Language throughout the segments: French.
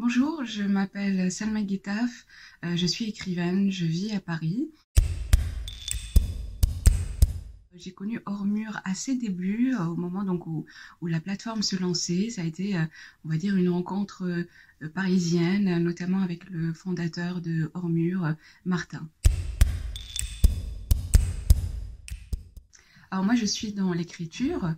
Bonjour, je m'appelle Salma Guetaf, je suis écrivaine, je vis à Paris. J'ai connu Hors Mur à ses débuts, au moment donc où la plateforme se lançait. Ça a été, on va dire, une rencontre parisienne, notamment avec le fondateur de Hors Mur, Martin. Alors moi, je suis dans l'écriture,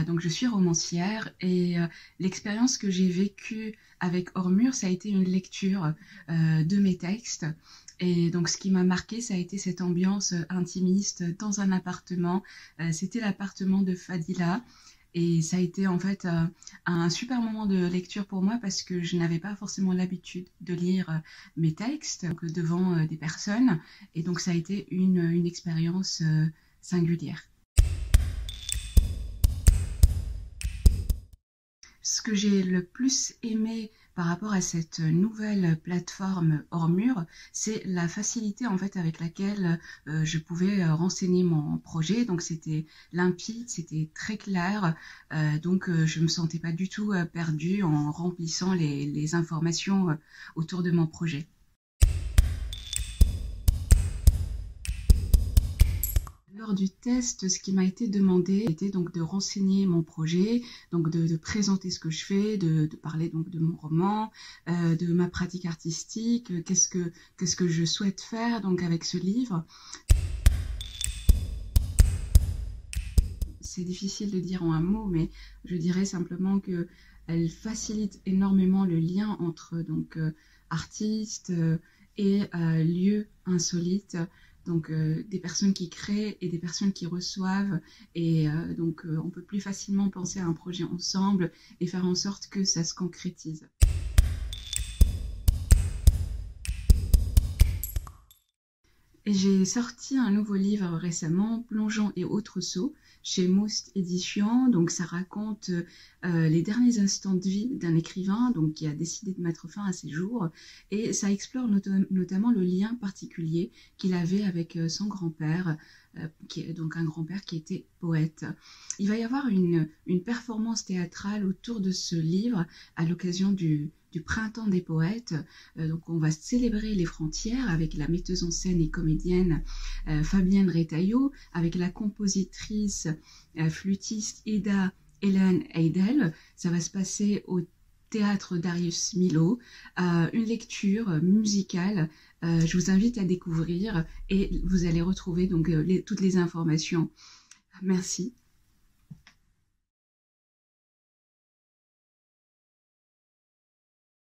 donc je suis romancière et l'expérience que j'ai vécue avec Hors Mur, ça a été une lecture de mes textes. Et donc ce qui m'a marqué, ça a été cette ambiance intimiste dans un appartement. C'était l'appartement de Fadila. Et ça a été en fait un super moment de lecture pour moi parce que je n'avais pas forcément l'habitude de lire mes textes donc, devant des personnes. Et donc ça a été une expérience singulière. Ce que j'ai le plus aimé par rapport à cette nouvelle plateforme Hors Mur, c'est la facilité en fait avec laquelle je pouvais renseigner mon projet. Donc c'était limpide, c'était très clair, donc je me sentais pas du tout perdue en remplissant les informations autour de mon projet. Lors du test, ce qui m'a été demandé était donc de renseigner mon projet, donc de présenter ce que je fais, de parler donc de mon roman, de ma pratique artistique, qu'est-ce que je souhaite faire donc avec ce livre. C'est difficile de dire en un mot, mais je dirais simplement que elle facilite énormément le lien entre donc artistes et lieux insolites. Donc des personnes qui créent et des personnes qui reçoivent et donc on peut plus facilement penser à un projet ensemble et faire en sorte que ça se concrétise. Et j'ai sorti un nouveau livre récemment, Plongeons et autres sauts, chez Moust Éditions. Donc ça raconte les derniers instants de vie d'un écrivain donc, qui a décidé de mettre fin à ses jours. Et ça explore notamment le lien particulier qu'il avait avec son grand-père, qui est donc un grand-père qui était poète. Il va y avoir une performance théâtrale autour de ce livre à l'occasion du Printemps des poètes. Donc on va célébrer les frontières avec la metteuse en scène et comédienne Fabienne Retailleau, avec la compositrice flûtiste Ida Hélène Heidel. Ça va se passer au théâtre Darius Milhaud, une lecture musicale. Je vous invite à découvrir et vous allez retrouver donc toutes les informations. Merci.